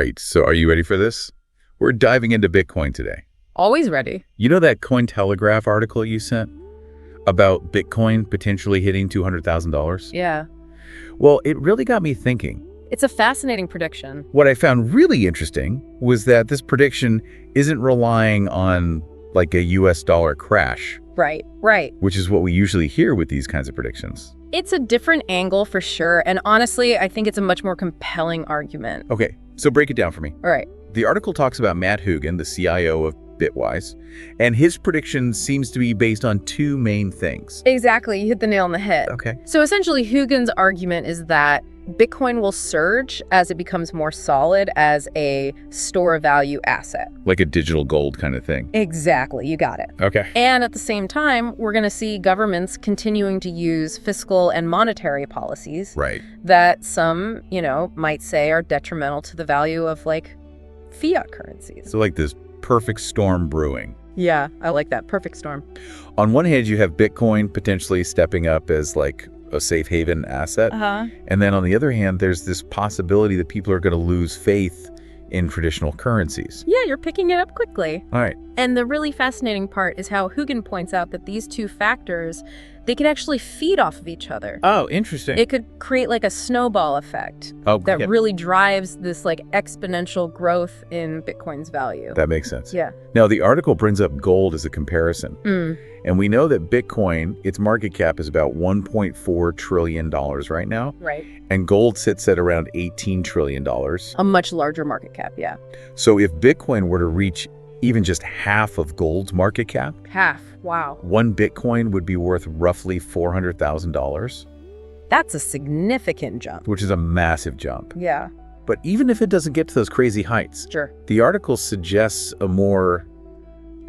right, so are you ready for this? We're diving into Bitcoin today. Always ready. You know that Cointelegraph article you sent about Bitcoin potentially hitting $200,000? Yeah. Well, it really got me thinking. It's a fascinating prediction. What I found really interesting was that this prediction isn't relying on like a US dollar crash. Right. Which is what we usually hear with these kinds of predictions. It's a different angle for sure, and honestly, I think it's a much more compelling argument. Okay, so break it down for me. All right. The article talks about Matt Hougan, the CIO of Bitwise, and his prediction seems to be based on two main things. Exactly. You hit the nail on the head. Okay. So essentially, Hougan's argument is that Bitcoin will surge as it becomes more solid as a store of value asset. Like a digital gold kind of thing. Exactly. You got it. Okay. And at the same time, we're going to see governments continuing to use fiscal and monetary policies Right. that some, might say are detrimental to the value of like fiat currencies. So like this perfect storm brewing. Yeah, I like that. Perfect storm. On one hand, you have Bitcoin potentially stepping up as like a safe haven asset. And then on the other hand, there's this possibility that people are going to lose faith in traditional currencies. Yeah, you're picking it up quickly. All right. And the really fascinating part is how Hougan points out that these two factors, they can actually feed off of each other. Oh, interesting. It could create like a snowball effect that really drives this like exponential growth in Bitcoin's value. That makes sense. Yeah. Now, the article brings up gold as a comparison. And we know that Bitcoin, its market cap is about $1.4 trillion right now. Right. And gold sits at around $18 trillion. A much larger market cap, yeah. So if Bitcoin were to reach even just half of gold's market cap, Half, wow. one Bitcoin would be worth roughly $400,000, That's a significant jump. which is a massive jump. Yeah, But even if it doesn't get to those crazy heights, sure. the article suggests a more,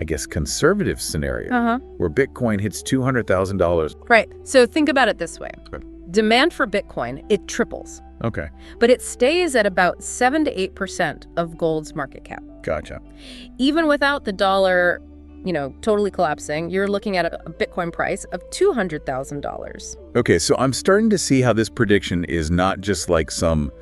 I guess, conservative scenario where Bitcoin hits $200,000. Right. So think about it this way. Okay. Demand for Bitcoin, it triples, Okay, but it stays at about 7 to 8% of gold's market cap. gotcha. Even without the dollar, totally collapsing, you're looking at a Bitcoin price of $200,000. Okay, so I'm starting to see how this prediction is not just like some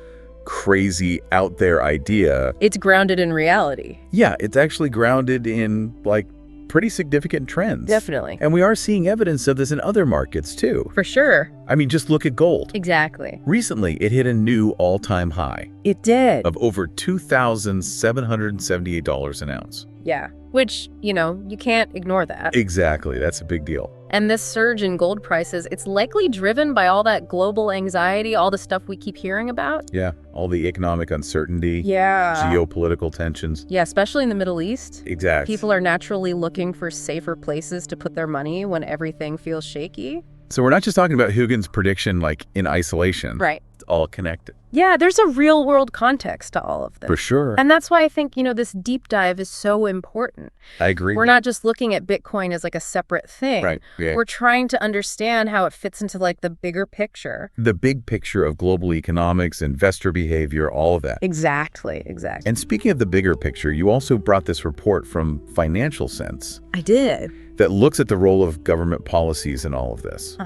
crazy out there idea. It's grounded in reality. Yeah, it's actually grounded in like pretty significant trends. Definitely. And we are seeing evidence of this in other markets too. For sure. I mean, just look at gold. Exactly. Recently, it hit a new all-time high It did. of over $2,778 an ounce. Yeah. Which, you can't ignore that. Exactly, that's a big deal. And this surge in gold prices, it's likely driven by all that global anxiety, all the stuff we keep hearing about. Yeah, all the economic uncertainty, Yeah. geopolitical tensions. Yeah, especially in the Middle East. Exactly. People are naturally looking for safer places to put their money when everything feels shaky. So we're not just talking about Hougan's prediction like in isolation. Right. It's all connected. Yeah, there's a real world context to all of this. For sure. And that's why I think, this deep dive is so important. I agree. We're not just looking at Bitcoin as like a separate thing. Right. Yeah. We're trying to understand how it fits into like the bigger picture. The big picture of global economics, investor behavior, all of that. Exactly. And speaking of the bigger picture, you also brought this report from Financial Sense I did. that looks at the role of government policies in all of this.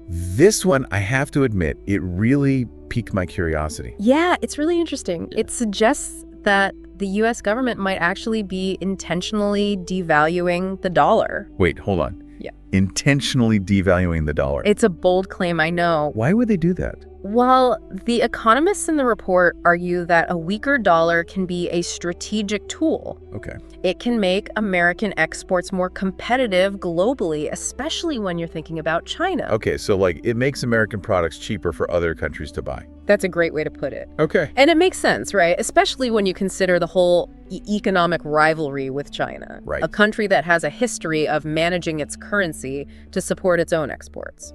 This one, I have to admit, it really piqued my curiosity. Yeah, it's really interesting. It suggests that the U.S. government might actually be intentionally devaluing the dollar. Wait, hold on. Yeah. Intentionally devaluing the dollar. It's a bold claim, I know. Why would they do that? Well, the economists in the report argue that a weaker dollar can be a strategic tool. Okay. It can make American exports more competitive globally, especially when you're thinking about China. Okay, so like it makes American products cheaper for other countries to buy. That's a great way to put it. Okay. And it makes sense, right? Especially when you consider the whole economic rivalry with China. Right. A country that has a history of managing its currency to support its own exports.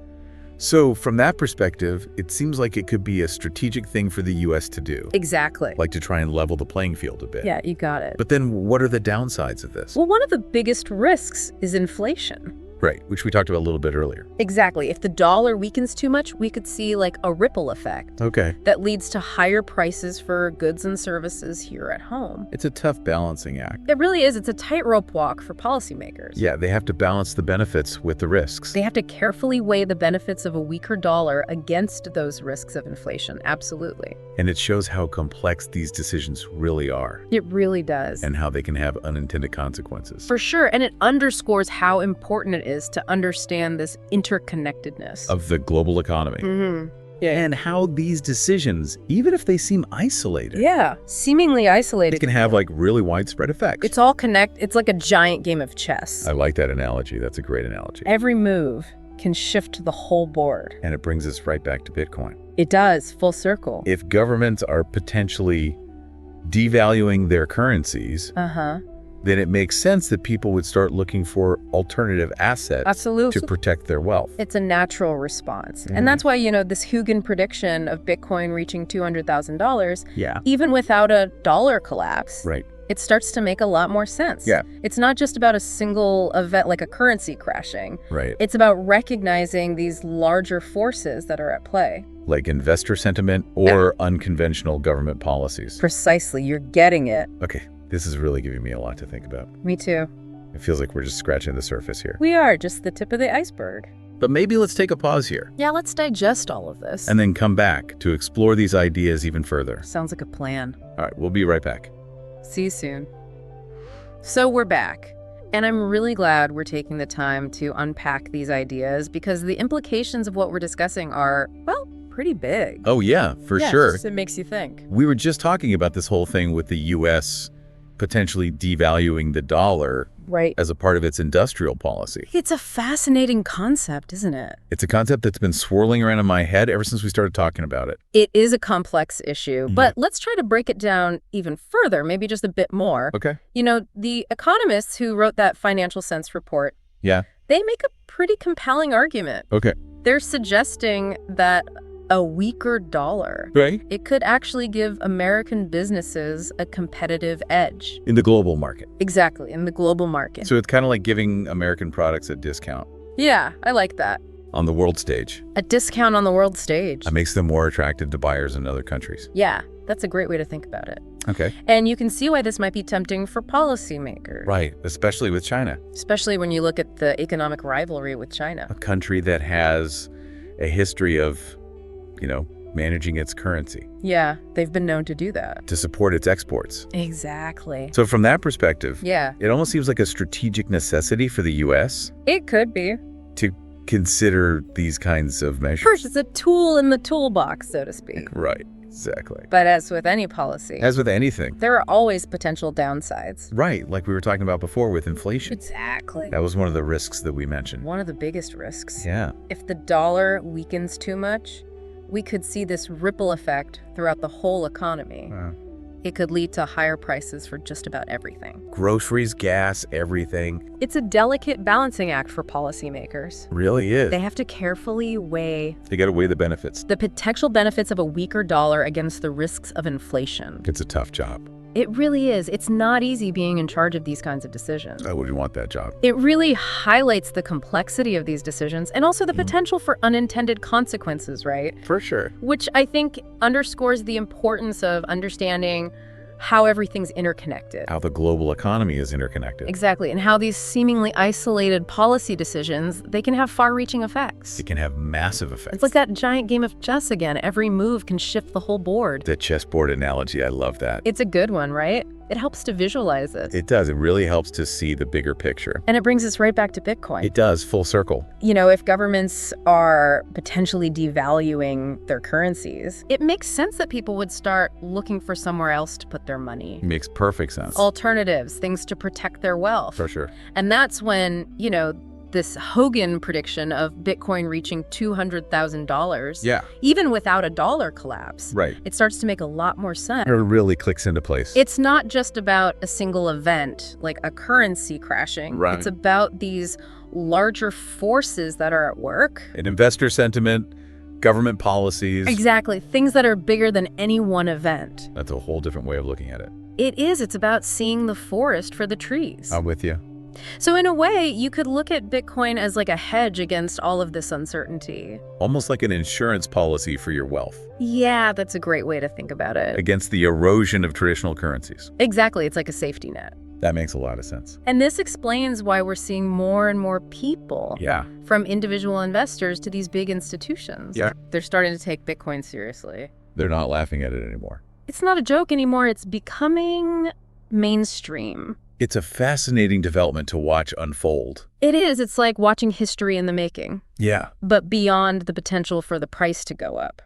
So from that perspective, it seems like it could be a strategic thing for the U.S. to do. Exactly. Like to try and level the playing field a bit. Yeah, you got it. But then what are the downsides of this? Well, one of the biggest risks is inflation. Right, which we talked about a little bit earlier. Exactly. If the dollar weakens too much, we could see like a ripple effect. Okay. That leads to higher prices for goods and services here at home. It's a tough balancing act. It really is. It's a tightrope walk for policymakers. Yeah, they have to balance the benefits with the risks. They have to carefully weigh the benefits of a weaker dollar against those risks of inflation. Absolutely. And it shows how complex these decisions really are. It really does. And how they can have unintended consequences. For sure. And it underscores how important it is to understand this interconnectedness of the global economy. Yeah, and how these decisions, even if they seem isolated, seemingly isolated, can have like really widespread effects. It's all It's like a giant game of chess. I like that analogy. That's a great analogy. Every move can shift the whole board. And it brings us right back to Bitcoin. It does, full circle. If governments are potentially devaluing their currencies, then it makes sense that people would start looking for alternative assets to protect their wealth. It's a natural response. And that's why, this Hugin prediction of Bitcoin reaching $200,000, even without a dollar collapse, it starts to make a lot more sense. It's not just about a single event like a currency crashing. It's about recognizing these larger forces that are at play. Like investor sentiment or unconventional government policies. Precisely. You're getting it. Okay. This is really giving me a lot to think about. Me too. It feels like we're just scratching the surface here. We are, just the tip of the iceberg. But maybe let's take a pause here. Yeah, let's digest all of this. And then come back to explore these ideas even further. Sounds like a plan. All right, we'll be right back. See you soon. So we're back. And I'm really glad we're taking the time to unpack these ideas because the implications of what we're discussing are, well, pretty big. Oh, yeah, for sure. It makes you think. We were just talking about this whole thing with the U.S. potentially devaluing the dollar as a part of its industrial policy. It's a fascinating concept, isn't it? It's a concept that's been swirling around in my head ever since we started talking about it. It is a complex issue, but let's try to break it down even further, maybe just a bit more. Okay. The economists who wrote that Financial Sense report, they make a pretty compelling argument. Okay. They're suggesting that a weaker dollar, it could actually give American businesses a competitive edge. In the global market. Exactly, in the global market. So it's kind of like giving American products a discount. Yeah, I like that. On the world stage. A discount on the world stage. It makes them more attractive to buyers in other countries. Yeah, that's a great way to think about it. Okay. And you can see why this might be tempting for policymakers. Right, especially with China. Especially when you look at the economic rivalry with China. A country that has a history of managing its currency. Yeah, they've been known to do that. To support its exports. Exactly. So from that perspective, yeah, it almost seems like a strategic necessity for the U.S. It could be. To consider these kinds of measures. First, it's a tool in the toolbox, so to speak. Right, exactly. But as with any policy. As with anything. There are always potential downsides. Right, like we were talking about before with inflation. Exactly. That was one of the risks that we mentioned. One of the biggest risks. Yeah. If the dollar weakens too much, we could see this ripple effect throughout the whole economy. It could lead to higher prices for just about everything. Groceries, gas, everything. It's a delicate balancing act for policymakers. Really is. They have to carefully weigh... They got to weigh the benefits. The potential benefits of a weaker dollar against the risks of inflation. It's a tough job. It really is. It's not easy being in charge of these kinds of decisions. I wouldn't want that job. It really highlights the complexity of these decisions and also the potential for unintended consequences, right? For sure. Which I think underscores the importance of understanding how everything's interconnected. How the global economy is interconnected. Exactly, and how these seemingly isolated policy decisions, they can have far-reaching effects. It can have massive effects. It's like that giant game of chess again. Every move can shift the whole board. The chessboard analogy, I love that. It's a good one, right? It helps to visualize it. It does. It really helps to see the bigger picture. And it brings us right back to Bitcoin. It does, full circle. If governments are potentially devaluing their currencies, it makes sense that people would start looking for somewhere else to put their money. It makes perfect sense. Alternatives, things to protect their wealth. For sure. And that's when, this Hogan prediction of Bitcoin reaching $200,000, even without a dollar collapse, it starts to make a lot more sense. It really clicks into place. It's not just about a single event, like a currency crashing. It's about these larger forces that are at work. An investor sentiment, government policies. Exactly. Things that are bigger than any one event. That's a whole different way of looking at it. It is. It's about seeing the forest for the trees. I'm with you. So in a way, you could look at Bitcoin as like a hedge against all of this uncertainty. Almost like an insurance policy for your wealth. Yeah, that's a great way to think about it. Against the erosion of traditional currencies. Exactly. It's like a safety net. That makes a lot of sense. And this explains why we're seeing more and more people, from individual investors to these big institutions. Yeah. They're starting to take Bitcoin seriously. They're not laughing at it anymore. It's not a joke anymore. It's becoming mainstream. It's a fascinating development to watch unfold. It is. It's like watching history in the making. Yeah. But beyond the potential for the price to go up.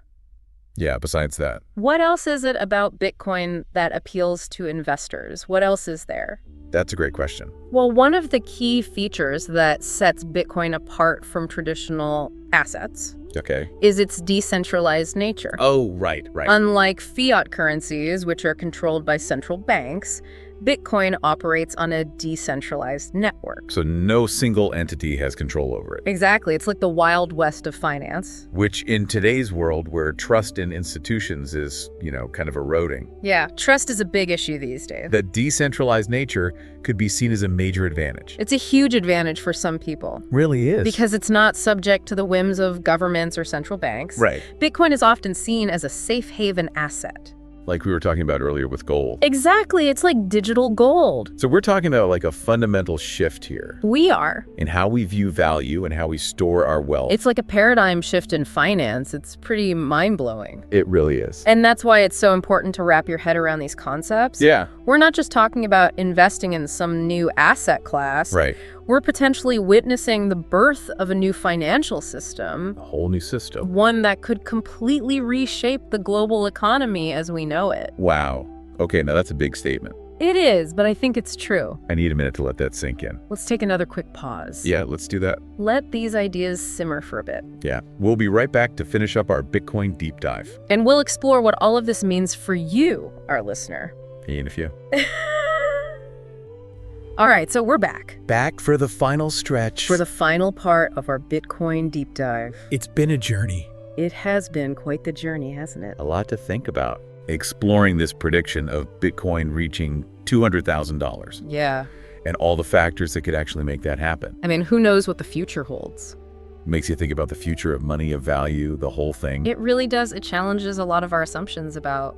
Yeah, besides that. What else is it about Bitcoin that appeals to investors? What else is there? That's a great question. Well, one of the key features that sets Bitcoin apart from traditional assets is its decentralized nature. Oh, right. Unlike fiat currencies, which are controlled by central banks, Bitcoin operates on a decentralized network. So no single entity has control over it. Exactly. It's like the Wild West of finance. Which in today's world where trust in institutions is, kind of eroding. Yeah, trust is a big issue these days. The decentralized nature could be seen as a major advantage. It's a huge advantage for some people. Really is. Because it's not subject to the whims of governments or central banks. Right. Bitcoin is often seen as a safe haven asset. Like we were talking about earlier with gold. Exactly. It's like digital gold. So we're talking about like a fundamental shift here. We are. In how we view value and how we store our wealth. It's like a paradigm shift in finance. It's pretty mind-blowing. It really is. And that's why it's so important to wrap your head around these concepts. Yeah. We're not just talking about investing in some new asset class. Right. We're potentially witnessing the birth of a new financial system. A whole new system. One that could completely reshape the global economy as we know it. Wow. Okay, now that's a big statement. It is, but I think it's true. I need a minute to let that sink in. Let's take another quick pause. Yeah, let's do that. Let these ideas simmer for a bit. Yeah. We'll be right back to finish up our Bitcoin deep dive. And we'll explore what all of this means for you, our listener. Ain't a few. All right, so we're back. Back for the final stretch. For the final part of our Bitcoin deep dive. It's been a journey. It has been quite the journey, hasn't it? A lot to think about. Exploring this prediction of Bitcoin reaching $200,000. Yeah. And all the factors that could actually make that happen. I mean, who knows what the future holds? Makes you think about the future of money, of value, the whole thing. It really does. It challenges a lot of our assumptions about,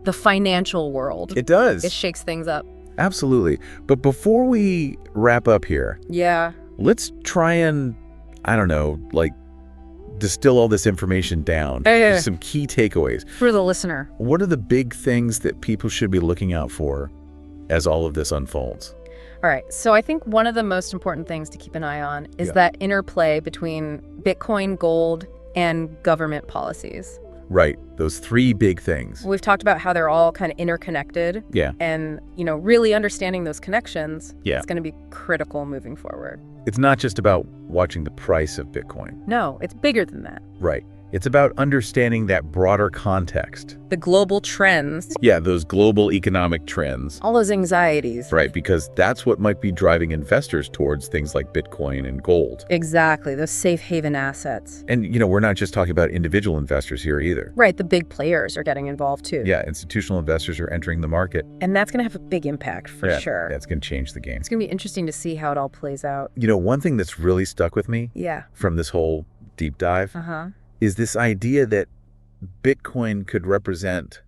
the financial world. It does. It shakes things up. Absolutely. But before we wrap up here, let's try and, distill all this information down. Some key takeaways. For the listener. What are the big things that people should be looking out for as all of this unfolds? All right. So I think one of the most important things to keep an eye on is that interplay between Bitcoin, gold, and government policies. Right. Those three big things. We've talked about how they're all kind of interconnected. Yeah. And, really understanding those connections is going to be critical moving forward. It's not just about watching the price of Bitcoin. No, it's bigger than that. Right. It's about understanding that broader context. The global trends. Yeah, those global economic trends. All those anxieties. Right, because that's what might be driving investors towards things like Bitcoin and gold. Exactly, those safe haven assets. And, we're not just talking about individual investors here either. Right, the big players are getting involved too. Yeah, institutional investors are entering the market. And that's going to have a big impact for sure. That's going to change the game. It's going to be interesting to see how it all plays out. One thing that's really stuck with me from this whole deep dive is this idea that Bitcoin could represent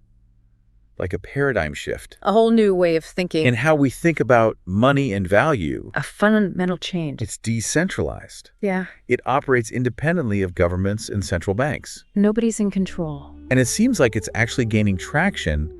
like a paradigm shift. A whole new way of thinking. In how we think about money and value. A fundamental change. It's decentralized. Yeah. It operates independently of governments and central banks. Nobody's in control. And it seems like it's actually gaining traction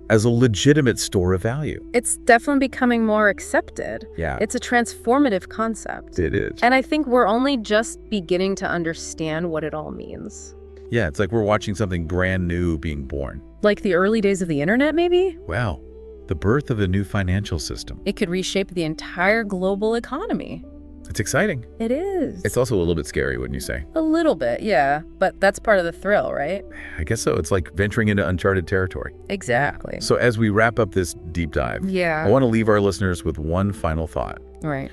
as a legitimate store of value. It's definitely becoming more accepted. Yeah. It's a transformative concept. It is. And I think we're only just beginning to understand what it all means. Yeah, it's like we're watching something brand new being born. Like the early days of the internet, maybe? Wow. The birth of a new financial system. It could reshape the entire global economy. It's exciting. It is. It's also a little bit scary, wouldn't you say? A little bit, yeah. But that's part of the thrill, right? I guess so. It's like venturing into uncharted territory. Exactly. So as we wrap up this deep dive, I want to leave our listeners with one final thought. Right.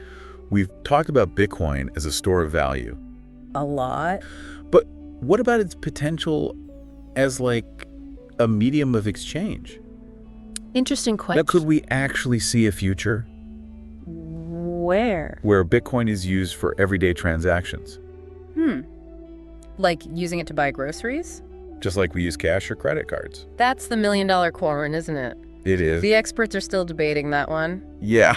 We've talked about Bitcoin as a store of value. A lot. But what about its potential as like a medium of exchange? Interesting question. Now, could we actually see a future? Where? Where Bitcoin is used for everyday transactions. Like using it to buy groceries? Just like we use cash or credit cards. That's the million-dollar question, isn't it? It is. The experts are still debating that one. Yeah,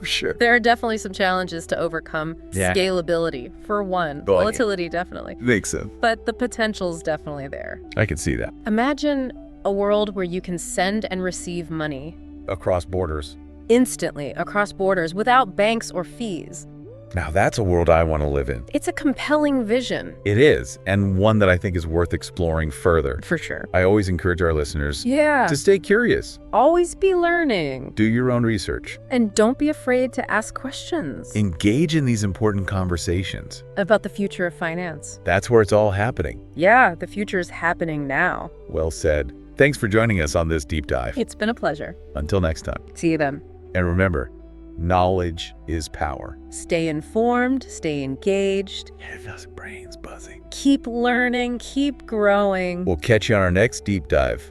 sure. There are definitely some challenges to overcome. Scalability, for one. Volatility, definitely. Makes sense. But the potential's definitely there. I can see that. Imagine a world where you can send and receive money. Across borders. Instantly, across borders, without banks or fees. Now that's a world I want to live in. It's a compelling vision. It is, and one that I think is worth exploring further. For sure. I always encourage our listeners to stay curious. Always be learning. Do your own research. And don't be afraid to ask questions. Engage in these important conversations. About the future of finance. That's where it's all happening. Yeah, the future is happening now. Well said. Thanks for joining us on this deep dive. It's been a pleasure. Until next time. See you then. And remember, knowledge is power. Stay informed, stay engaged. Get those brains buzzing. Keep learning, keep growing. We'll catch you on our next deep dive.